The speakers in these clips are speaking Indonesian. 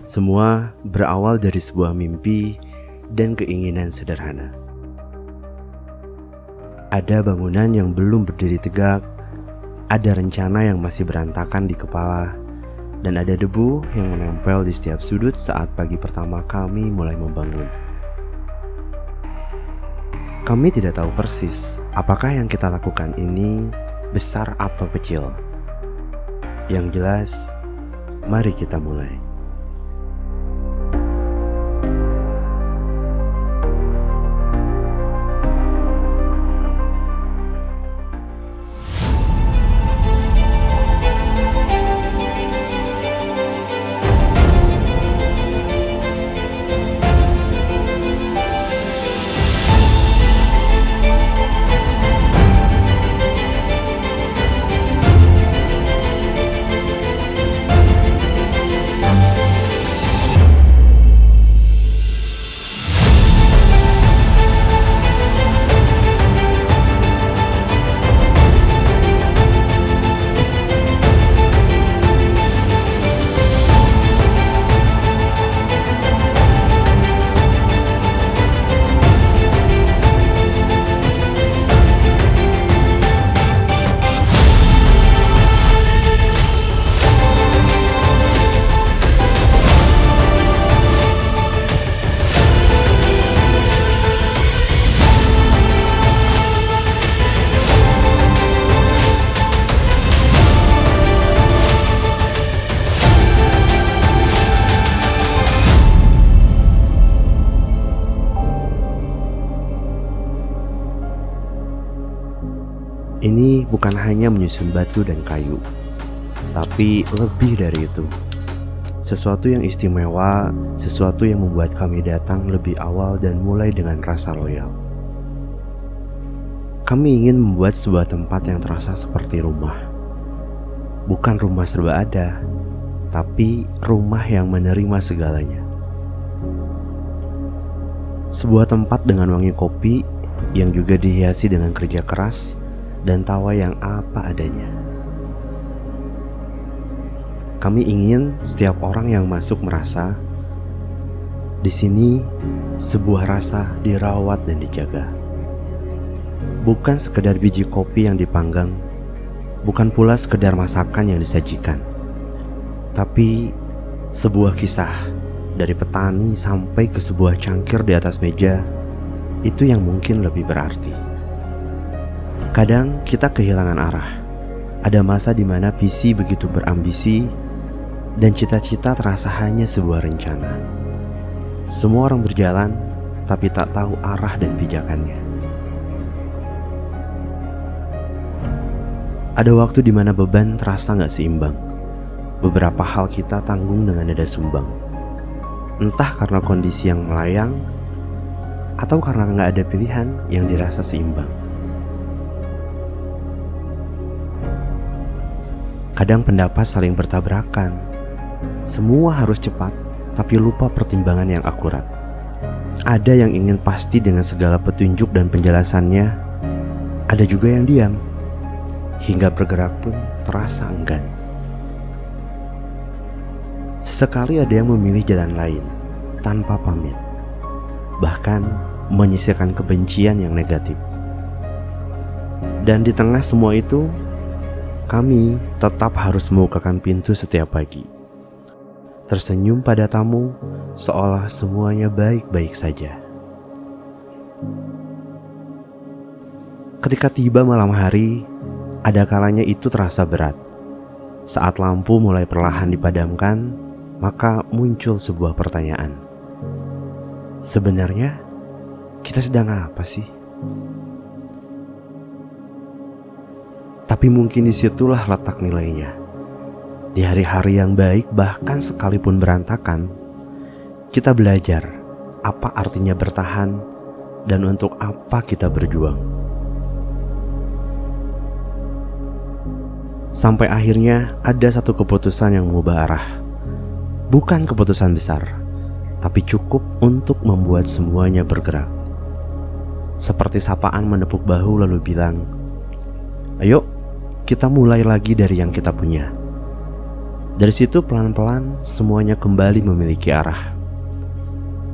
Semua berawal dari sebuah mimpi dan keinginan sederhana. Ada bangunan yang belum berdiri tegak, ada rencana yang masih berantakan di kepala, dan ada debu yang menempel di setiap sudut saat pagi pertama kami mulai membangun. Kami tidak tahu persis apakah yang kita lakukan ini besar atau kecil. Yang jelas, mari kita mulai. Ini bukan hanya menyusun batu dan kayu, tapi lebih dari itu. Sesuatu yang istimewa, sesuatu yang membuat kami datang lebih awal dan mulai dengan rasa loyal. Kami ingin membuat sebuah tempat yang terasa seperti rumah. Bukan rumah serba ada, tapi rumah yang menerima segalanya. Sebuah tempat dengan wangi kopi yang juga dihiasi dengan kerja keras dan tawa yang apa adanya. Kami ingin setiap orang yang masuk merasa di sini sebuah rasa dirawat dan dijaga. Bukan sekedar biji kopi yang dipanggang, bukan pula sekedar masakan yang disajikan, tapi sebuah kisah dari petani sampai ke sebuah cangkir di atas meja. Itu yang mungkin lebih berarti. Kadang kita kehilangan arah. Ada masa di mana visi begitu berambisi dan cita-cita terasa hanya sebuah rencana. Semua orang berjalan, tapi tak tahu arah dan pijakannya. Ada waktu di mana beban terasa gak seimbang. Beberapa hal kita tanggung dengan nada sumbang. Entah karena kondisi yang melayang, atau karena gak ada pilihan yang dirasa seimbang. Kadang pendapat saling bertabrakan. Semua harus cepat, tapi lupa pertimbangan yang akurat. Ada yang ingin pasti dengan segala petunjuk dan penjelasannya. Ada juga yang diam, hingga bergerak pun terasa enggan. Sesekali ada yang memilih jalan lain, tanpa pamit. Bahkan menyisirkan kebencian yang negatif. Dan di tengah semua itu, kami tetap harus membukakan pintu setiap pagi. Tersenyum pada tamu, seolah semuanya baik-baik saja. Ketika tiba malam hari, ada kalanya itu terasa berat. Saat lampu mulai perlahan dipadamkan, maka muncul sebuah pertanyaan. Sebenarnya, kita sedang apa sih? Tapi mungkin disitulah letak nilainya. Di hari-hari yang baik, bahkan sekalipun berantakan, kita belajar apa artinya bertahan dan untuk apa kita berjuang. Sampai akhirnya ada satu keputusan yang mengubah arah. Bukan keputusan besar, tapi cukup untuk membuat semuanya bergerak. Seperti sapaan menepuk bahu lalu bilang, "Ayo, kita mulai lagi dari yang kita punya." Dari situ pelan-pelan semuanya kembali memiliki arah.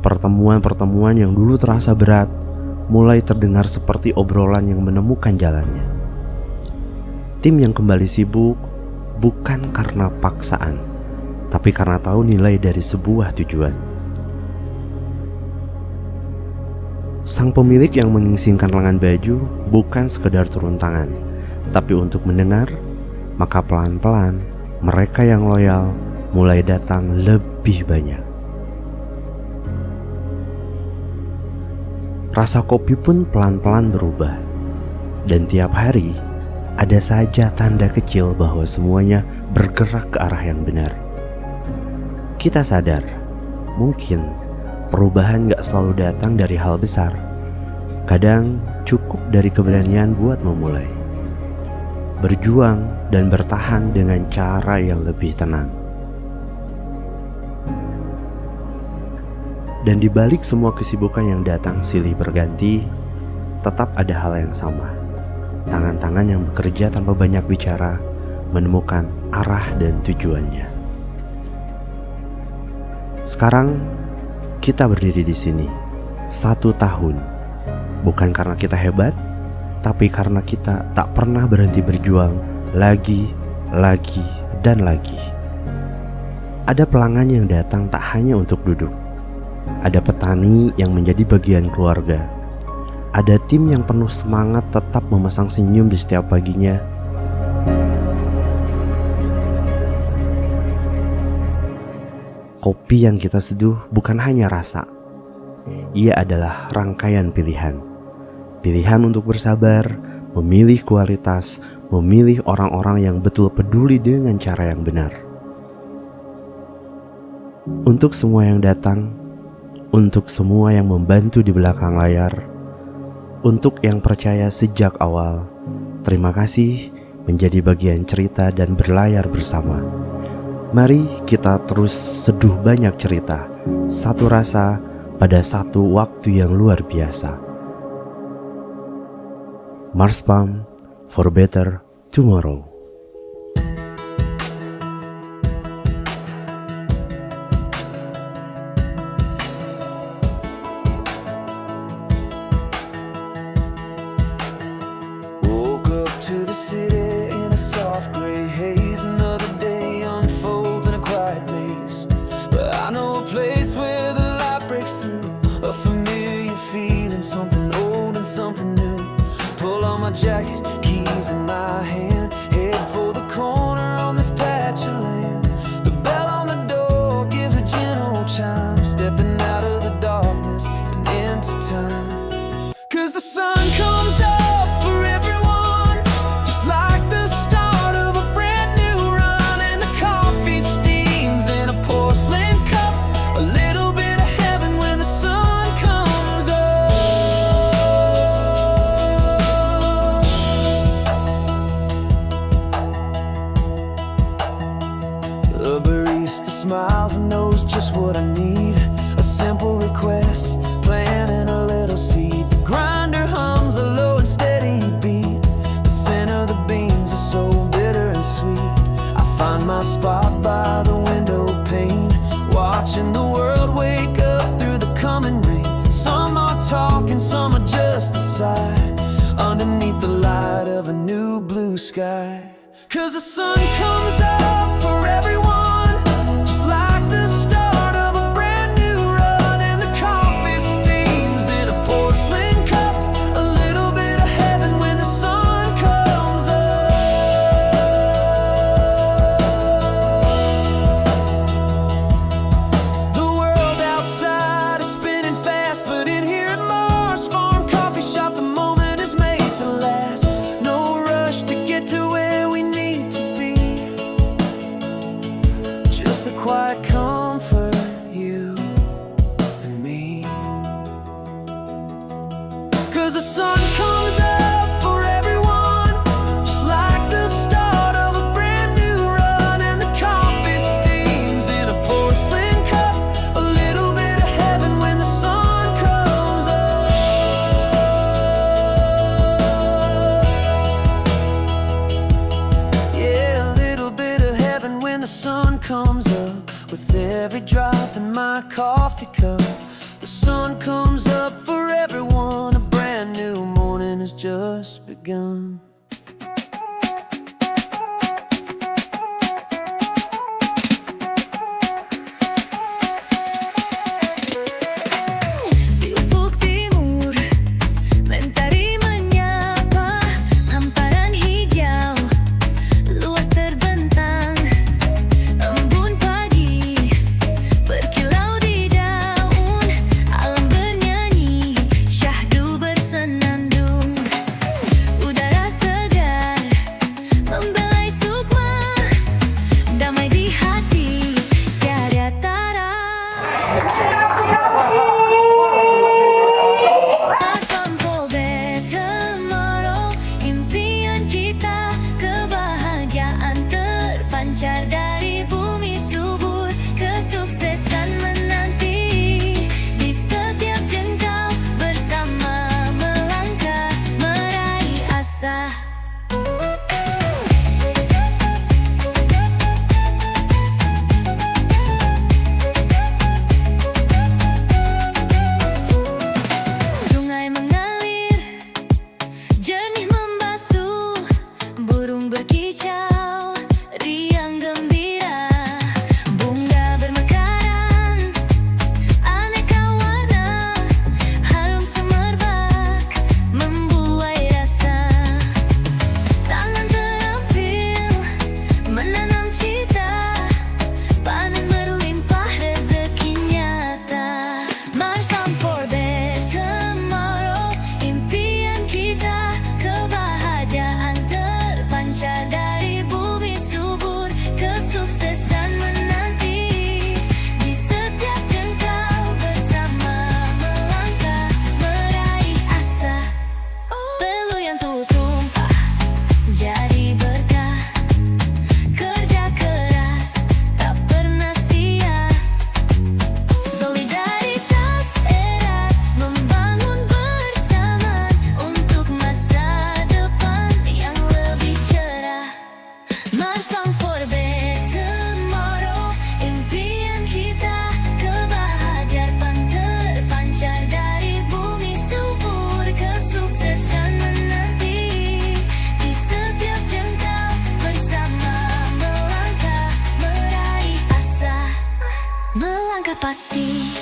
Pertemuan-pertemuan yang dulu terasa berat mulai terdengar seperti obrolan yang menemukan jalannya. Tim yang kembali sibuk bukan karena paksaan, tapi karena tahu nilai dari sebuah tujuan. Sang pemilik yang mengingsingkan lengan baju bukan sekedar turun tangan, tapi untuk mendengar, maka pelan-pelan mereka yang loyal mulai datang lebih banyak. Rasa kopi pun pelan-pelan berubah, dan tiap hari ada saja tanda kecil bahwa semuanya bergerak ke arah yang benar. Kita sadar, mungkin perubahan gak selalu datang dari hal besar. Kadang cukup dari keberanian buat memulai, berjuang dan bertahan dengan cara yang lebih tenang. Dan di balik semua kesibukan yang datang silih berganti, tetap ada hal yang sama. Tangan-tangan yang bekerja tanpa banyak bicara, menemukan arah dan tujuannya. Sekarang kita berdiri di sini 1 tahun, bukan karena kita hebat, tapi karena kita tak pernah berhenti berjuang lagi, dan lagi. Ada pelanggan yang datang tak hanya untuk duduk. Ada petani yang menjadi bagian keluarga. Ada tim yang penuh semangat tetap memasang senyum di setiap paginya. Kopi yang kita seduh bukan hanya rasa. Ia adalah rangkaian pilihan. Pilihan untuk bersabar, memilih kualitas, memilih orang-orang yang betul peduli dengan cara yang benar. Untuk semua yang datang, untuk semua yang membantu di belakang layar, untuk yang percaya sejak awal, terima kasih menjadi bagian cerita dan berlayar bersama. Mari kita terus seduh banyak cerita, satu rasa pada satu waktu yang luar biasa. Marspam for better tomorrow. Woke up to the city in a soft gray haze. Another day unfolds in a quiet maze, but I know a place where the light breaks through. A familiar feeling, something old and something new. Pull on my jacket, keys in my hand, head for the corner on this patch of land. The bell on the door gives a gentle chime, stepping out of the darkness and into time. 'Cause the sun comes up for everyone, just like the start of a brand new run. And the coffee steams in a porcelain cup, a little bit of heaven when the sun comes up. The barista smiles and knows just what I need. A simple request, planting a little seed. The grinder hums a low and steady beat. The scent of the beans is so bitter and sweet. I find my spot by the window pane, watching the world wake up through the coming rain. Some are talking, some are just a sigh, underneath the light of a new blue sky. 'Cause the sun comes up for everyone, just like the start of a brand new run. And the coffee steams in a porcelain cup, a little bit of heaven when the sun comes up. The world outside is spinning fast, but in here at Mars Farm Coffee Shop, the moment is made to last. No rush to get to where we need to be, just the quiet comfort, you and me. 'Cause the sun comes up for everyone, just like the start of a brand new run. And the coffee steams in a porcelain cup, a little bit of heaven when the sun comes up. Yeah, a little bit of heaven when the sun sun comes up with every drop in my coffee cup. The sun comes up for everyone. A brand new morning has just begun. Di ufuk timur, mentari menyapa, hamparan hijau luas terbentang. Embun pagi berkilau di daun, alam bernyanyi, syahdu bersenandung. Udara segar membelai sukma, damai di hati, tiada tara. Asam for better tomorrow, impian kita, kebahagiaan terpancar dari bumi subur, kesuksesan menanti di setiap jengkal, bersama melangkah meraih asa. Sungai mengalir, jernih membasuh, burung berkicau, riang gembira, bunga bermekaran, aneka warna, harum semerbak, membuai rasa. Tangan terampil, menanam cita, panen berlimpah rezeki nyata. March on for better tomorrow, impian kita, kebahagiaan terpancar dari bumi subur, kesuksesan menanti di setiap jengkal, bersama melangkah meraih asa. Pelu yang tumpah jadi berkah, kerja keras tak pernah sia, solidaritas erat membangun bersama untuk masa depan yang lebih cerah. March on for better tomorrow, impian kita, kebahagiaan terpancar dari bumi subur, kesuksesan menanti di setiap jengkal, bersama melangkah meraih asa. Melangkah pasti,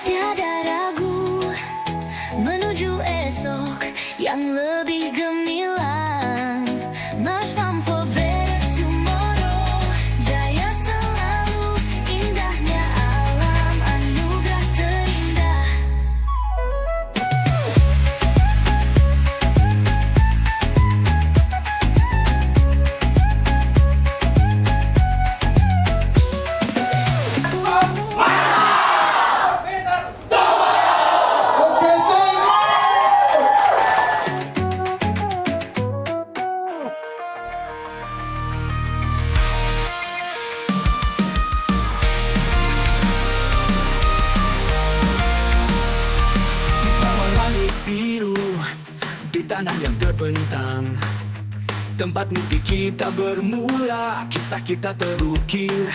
tiada ragu, menuju esok yang lebih gemilang. March on for better tomorrow, jaya selalu, indahnya alam, anugerah terindah. Bawah langit biru, di tanah yang terbentang, tempat mimpi kita bermula, kisah kita terukir.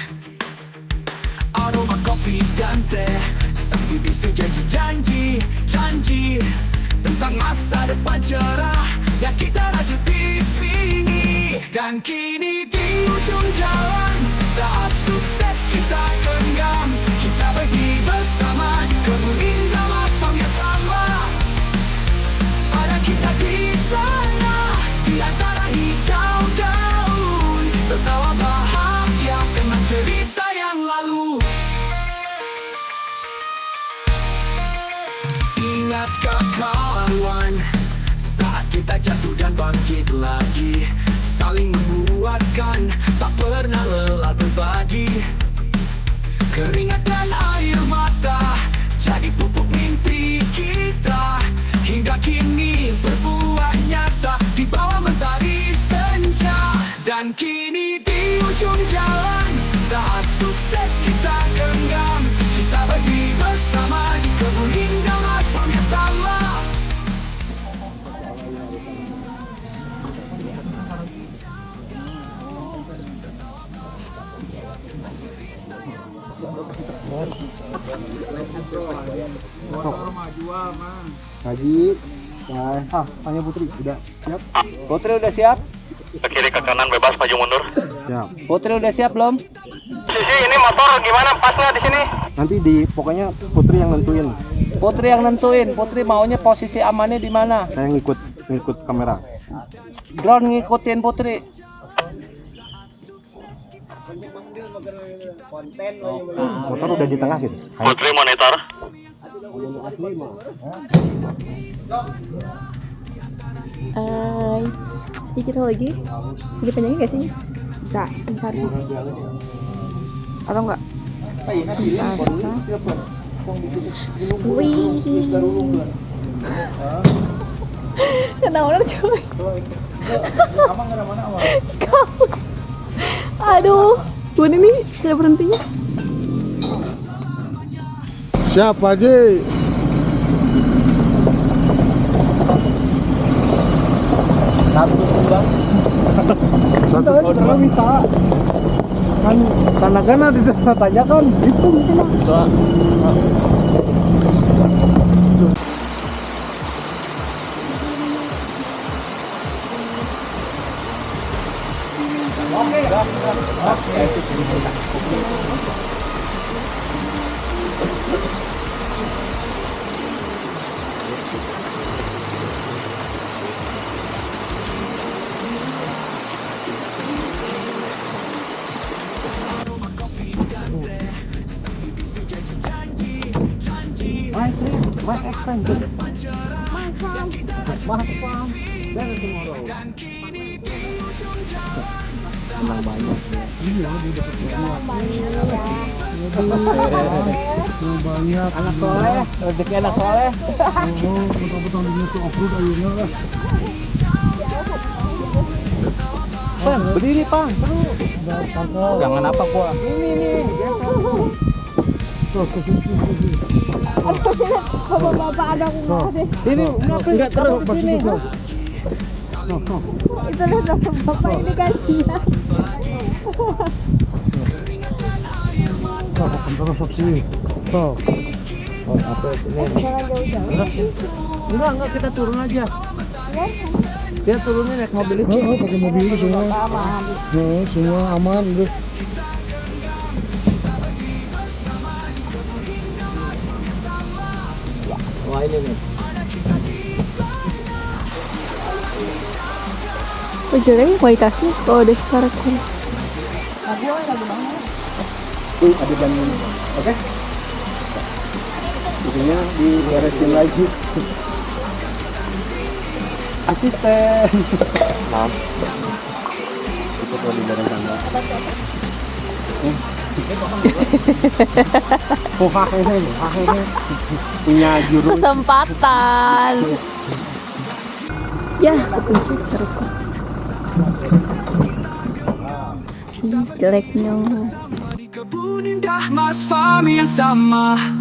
Aroma kopi dan teh, saksi bisu janji-janji, janji tentang masa depan cerah yang kita rajut di sini. Dan kini di ujung jalan, saat sukses kita genggam, kita pergi bersama, kebun dalam yang sama. Ada kita di sana, di antara hijau daun, tertawa bahagia dengan cerita yang lalu. Ingatkah kawan, saat kita jatuh dan bangkit lagi, saling menguatkan, tak pernah lelah berbagi. Keringat dan air mata jadi pupuk mimpi kita, hingga kini berbuah nyata di bawah mentari senja. Dan kini di ujung jalan, saat sukses kita genggam, kita pergi bersama di kebun indah alam yang sama. Haji, tanya Putri, udah siap? Putri udah siap? Ke kiri ke kanan bebas maju mundur. Siap. Putri udah siap belum? Sisi ini motor gimana pas nggak di sini? Nanti pokoknya Putri yang nentuin. Putri yang nentuin. Putri maunya posisi amannya di mana? Saya ngikut kamera. Drone ngikutin Putri. Motor udah di tengah gitu. Putri monitor. Sedikit lagi, sedikit panjangnya nggak sih? Bisa harusnya. Atau enggak? Bisa. Wih. Kena orang coy. Kamu. Aduh, buat ini sudah berhentinya. Siapa Ji? Satu Kalau bisa kan karena di tanya kan itu Anak soleh, rezeki anak soleh. Pan, berdiri Pan. Jangan apa gua. Ini Kalau bapak ada aku Ini enggak terus di sini. itu lihat bapak ini kan dia. Enggak kita turun aja. Dia turunnya naik mobil itu. pakai mobil itu semua. Semua aman udah. Wah ini nih. Ujungnya kualitasnya kalau udah setara kan. adegan oke. Ujungnya diberesin lagi. Asisten. Maaf. Itu kalau di bareng tangga. Ini punya juru. Kesempatan. Ya, kepencet seruku. Jeleknya. Di kebun indah mas farm yang sama.